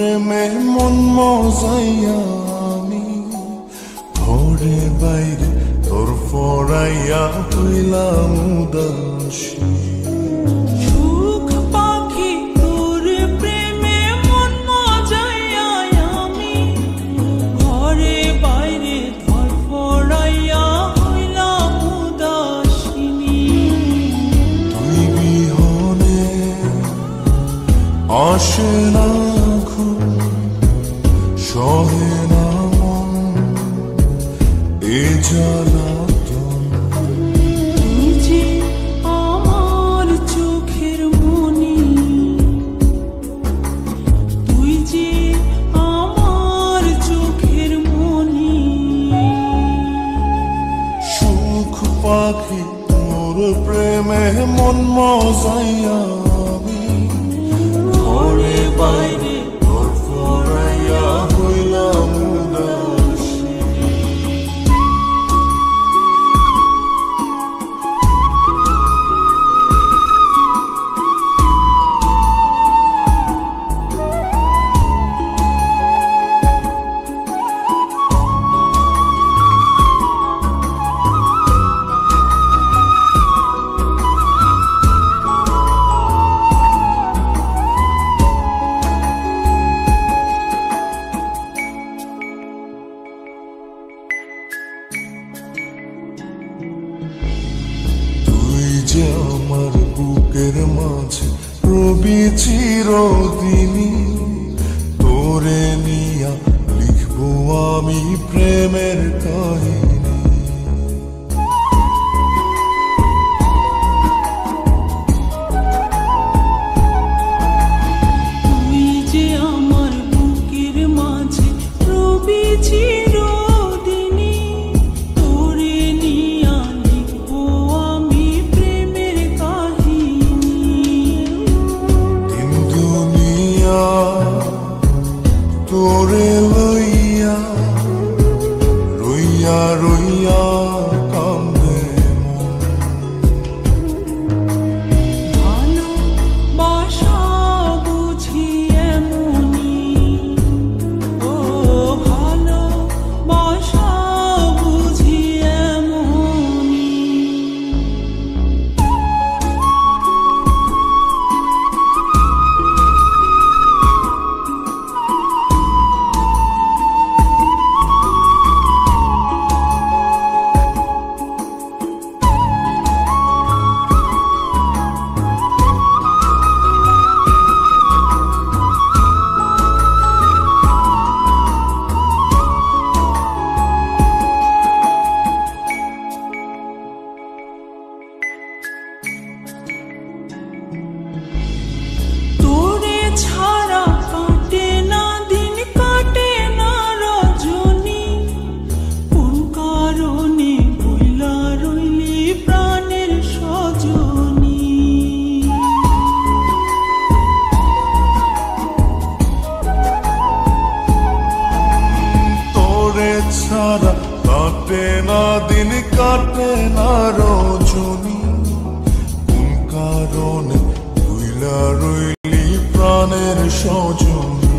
প্রেমে মন মজাইয়া আমি ঘরে বাইরে তোর ফরাইয়া হইলাম উদাসী। সুখ পাখি তোর প্রেমে মন মজাইয়া আমি ঘরে বাইরে তোর ফরাইয়া হইলাম উদাসিনী। তুই বিহনে আসে না ঘুম, সহে না মন এ জ্বালাতন। তুই যে আমার চোখের মনি, তুই যে আমার চোখের মনি। সুখ পাখি তোর প্রেমে মন মজাইয়া আমি ঘরে বাইরে তোর ফরাইয়া হইলাম উদাসী। তুই যে আমার বুকের মাঝে রবি চিরদিনই, তোরে নিয়া লিখবো আমি প্রেমের কাহিনী। তুই যে আমার বুকের মাঝে রবি চিরদিনই, তোরে নিয়া লিখবো আমি প্রেমের কাহিনী। দিন দুনিয়া তোরে লইয়া রইয়া রইয়া কান্দে মন। ভালোবাসা বুঝি এমনি, ও ভালোবাসা বুঝি এমনি। তোরে ছাড়া কাটে না দিন, কাটে না রজনী। কোন কারণে বইলা রইলি প্রাণের সজনী। তোরে ছাড়া কাটে না দিন, কাটে না রজনী। কোন কারণে ভুইলা রইলি প্রাণের সজনী।